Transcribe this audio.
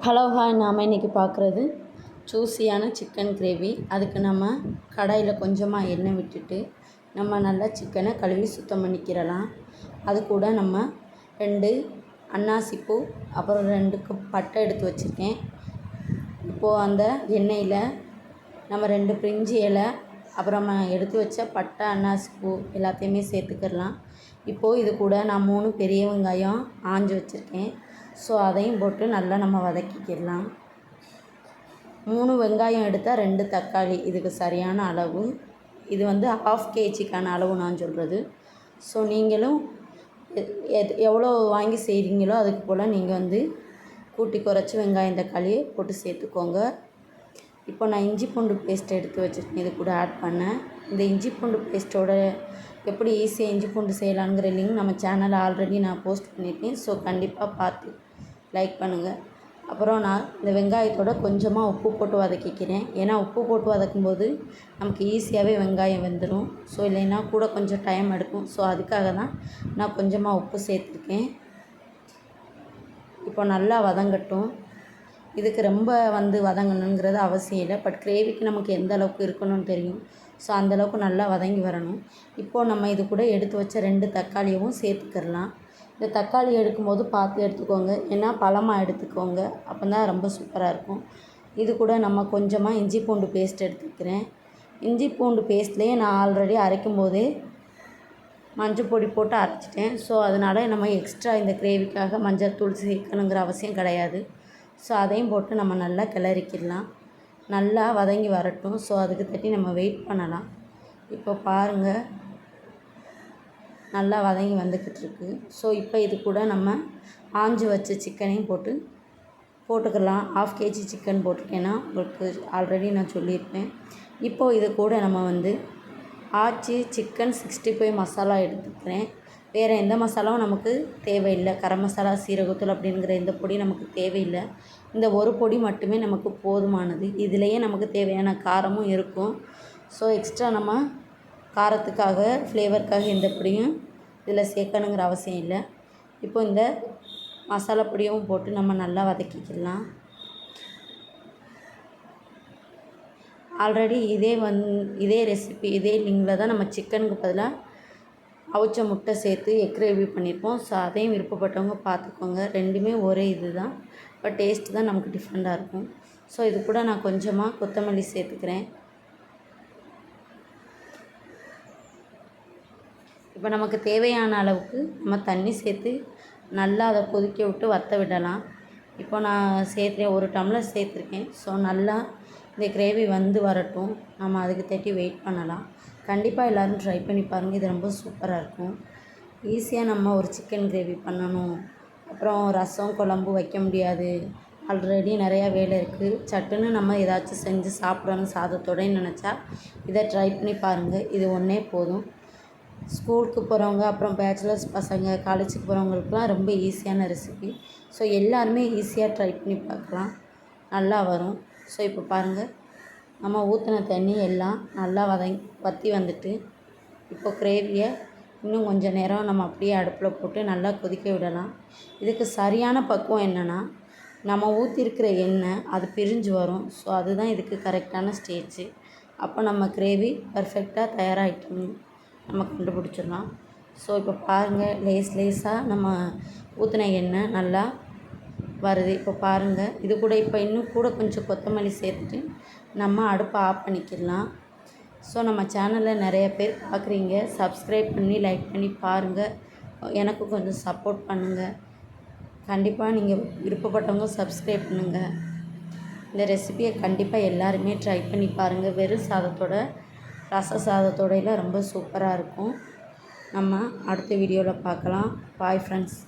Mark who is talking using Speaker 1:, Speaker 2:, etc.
Speaker 1: Hello hi, நாம் இன்றைக்கி பார்க்குறது ஜூஸியான சிக்கன் கிரேவி. அதுக்கு நம்ம கடாயில் கொஞ்சமாக எண்ணெய் விட்டுட்டு நம்ம நல்லா சிக்கனை கழுவி சுத்தம் பண்ணிக்கிறலாம். அது கூட நம்ம 2 அன்னாசிப்பூ அப்புறம் 2 கப் பட்டை எடுத்து வச்சுருக்கேன். இப்போது அந்த எண்ணெயில் நம்ம 2 பிரிஞ்சி இலை அப்புறம் எடுத்து வச்ச பட்டை அன்னாசிப்பூ எல்லாத்தையுமே சேர்த்துக்கிடலாம். இப்போது இது கூட நான் 3 பெரிய வெங்காயம் ஆஞ்சு வச்சுருக்கேன். ஸோ அதையும் போட்டு நல்லா நம்ம வதக்கிக்கிடலாம். 3 வெங்காயம் எடுத்தால் 2 தக்காளி இதுக்கு சரியான அளவு. இது வந்து 1/2 kgக்கான அளவு நான் சொல்கிறது. ஸோ நீங்களும் எவ்வளோ வாங்கி செய்கிறீங்களோ அதுக்கு போல் நீங்கள் வந்து கூட்டி குறைச்சி வெங்காயம் தக்காளியை போட்டு சேர்த்துக்கோங்க. இப்போ நான் இஞ்சி பூண்டு பேஸ்ட் எடுத்து வச்சுருக்கேன், இது கூட ஆட் பண்ணேன். இந்த இஞ்சி பூண்டு பேஸ்ட்டோட எப்படி ஈஸியாக இஞ்சி பூண்டு செய்யலாங்கிற லிங்க் நம்ம சேனலில் ஆல்ரெடி நான் போஸ்ட் பண்ணியிருக்கேன். ஸோ கண்டிப்பாக பார்த்து லைக் பண்ணுங்கள். அப்புறம் நான் இந்த வெங்காயத்தோட கொஞ்சமாக உப்பு போட்டு வதக்கிக்கிறேன். ஏன்னா உப்பு போட்டு வதக்கும்போது நமக்கு ஈஸியாகவே வெங்காயம் வெந்துடும். ஸோ இல்லைன்னா கூட கொஞ்சம் டைம் எடுக்கும். ஸோ அதுக்காக தான் நான் கொஞ்சமாக உப்பு சேர்த்துருக்கேன். இப்போ நல்லா வதங்கட்டும். இதுக்கு ரொம்ப வதங்கணுங்கிறது அவசியம் இல்லை. பட் கிரேவிக்கு நமக்கு எந்த அளவுக்கு இருக்கணும்னு தெரியும். ஸோ அந்தளவுக்கு நல்லா வதங்கி வரணும். இப்போது நம்ம இது கூட எடுத்து வச்ச 2 தக்காளியவும் சேர்த்துக்கிடலாம். இந்த தக்காளி எடுக்கும்போது பார்த்து எடுத்துக்கோங்க, ஏன்னா பழமாக எடுத்துக்கோங்க, அப்போ தான் ரொம்ப சூப்பராக இருக்கும். இது கூட நம்ம கொஞ்சமாக இஞ்சி பூண்டு பேஸ்ட் எடுத்துக்கிறேன். இஞ்சி பூண்டு பேஸ்ட்லேயே நான் ஆல்ரெடி அரைக்கும் போதே மஞ்சள் பொடி போட்டு அரைச்சிட்டேன். ஸோ அதனால் நம்ம எக்ஸ்ட்ரா இந்த கிரேவிக்காக மஞ்சள் தூள் சேர்க்கணுங்கிற அவசியம் கிடையாது. ஸோ அதையும் போட்டு நம்ம நல்லா கிளறிக்கிடலாம். நல்லா வதங்கி வரட்டும். ஸோ அதுக்கு தட்டி நம்ம வெயிட் பண்ணலாம். இப்போ பாருங்கள், நல்லா வதங்கி வந்துக்கிட்டுருக்கு. ஸோ இப்போ இது கூட நம்ம ஆஞ்சு வச்ச சிக்கனையும் போட்டுக்கலாம். 1/2 kg சிக்கன் போட்டிருக்கேன்னா உங்களுக்கு ஆல்ரெடி நான் சொல்லியிருப்பேன். இப்போது இது கூட நம்ம ஆச்சி சிக்கன் 65 மசாலா எடுத்துக்கிறேன். வேறு எந்த மசாலாவும் நமக்கு தேவையில்லை. கரம் மசாலா, சீரகத்தூள் அப்படிங்கிற எந்த பொடி நமக்கு தேவையில்லை. இந்த ஒரு பொடி மட்டுமே நமக்கு போதுமானது. இதிலேயே நமக்கு தேவையான காரமும் இருக்கும். ஸோ எக்ஸ்ட்ரா நம்ம காரத்துக்காக ஃப்ளேவருக்காக எந்த பொடியும் இதில் சேர்க்கணுங்கிற அவசியம் இல்லை. இப்போ இந்த மசாலா பொடியும் போட்டு நம்ம நல்லா வதக்கிக்கலாம். ஆல்ரெடி இதே ரெசிபி இதே லிங்கில் தான் நம்ம சிக்கனுக்கு பதிலாக அவிச்ச முட்டை சேர்த்து எக் கிரேவி பண்ணியிருப்போம். ஸோ அதையும் விருப்பப்பட்டவங்க பார்த்துக்கோங்க. ரெண்டுமே ஒரே இது தான், பட் டேஸ்ட்டு தான் நமக்கு டிஃப்ரெண்ட்டாக இருக்கும். ஸோ இது கூட நான் கொஞ்சமாக கொத்தமல்லி சேர்த்துக்கிறேன். இப்போ நமக்கு தேவையான அளவுக்கு நம்ம தண்ணி சேர்த்து நல்லா அதை கொதிக்க விட்டு வற்ற விடலாம். இப்போ நான் சேர்த்துறேன், 1 டம்ளர் சேர்த்துருக்கேன். ஸோ நல்லா இந்த கிரேவி வரட்டும். நம்ம அதுக்கு தட்டி வெயிட் பண்ணலாம். கண்டிப்பாக எல்லோரும் ட்ரை பண்ணி பாருங்கள். இது ரொம்ப சூப்பராக இருக்கும். ஈஸியாக நம்ம ஒரு சிக்கன் கிரேவி பண்ணணும். அப்புறம் ரசம் குழம்பு வைக்க முடியாது, ஆல்ரெடி நிறையா வேலை இருக்குது, சட்டுன்னு நம்ம ஏதாச்சும் செஞ்சு சாப்பிடணும் சாதத்தோடன்னு நினச்சா இதை ட்ரை பண்ணி பாருங்கள். இது ஒன்றே போதும். ஸ்கூலுக்கு போகிறவங்க, அப்புறம் பேச்சுலர்ஸ் பசங்க, காலேஜுக்கு போகிறவங்களுக்குலாம் ரொம்ப ஈஸியான ரெசிபி. ஸோ எல்லாருமே ஈஸியாக ட்ரை பண்ணி பார்க்கலாம், நல்லா வரும். ஸோ இப்போ பாருங்கள், நம்ம ஊற்றின தண்ணி எல்லாம் நல்லா வற்றி வந்துட்டு இப்போ கிரேவியை இன்னும் கொஞ்சம் நேரம் நம்ம அப்படியே அடுப்பில் போட்டு நல்லா கொதிக்க விடலாம். இதுக்கு சரியான பக்குவம் என்னென்னா, நம்ம ஊற்றிருக்கிற எண்ணெய் அது பிரிஞ்சு வரும். ஸோ அதுதான் இதுக்கு கரெக்டான ஸ்டேஜ். அப்போ நம்ம கிரேவி பர்ஃபெக்டாக தயாராகிட்டோம் நம்ம கண்டுபிடிச்சிடலாம். ஸோ இப்போ பாருங்கள், லேஸாக நம்ம ஊற்றின எண்ணெய் நல்லா வருது. இப்போ பாருங்கள், இது கூட இப்போ இன்னும் கூட கொஞ்சம் கொத்தமல்லி சேர்த்துட்டு நம்ம அடுப்பை ஆஃப் பண்ணிக்கிடலாம். ஸோ நம்ம சேனலில் நிறைய பேர் பார்க்குறீங்க, சப்ஸ்கிரைப் பண்ணி லைக் பண்ணி பாருங்கள். எனக்கு கொஞ்சம் சப்போர்ட் பண்ணுங்கள். கண்டிப்பாக நீங்கள் விருப்பப்பட்டவங்க சப்ஸ்கிரைப் பண்ணுங்கள். இந்த ரெசிபியை கண்டிப்பாக எல்லாருமே ட்ரை பண்ணி பாருங்கள். வெறும் சாதத்தோட ரச சாதத்தோடையில் ரொம்ப சூப்பராக இருக்கும். நம்ம அடுத்த வீடியோவில் பார்க்கலாம். Bye friends.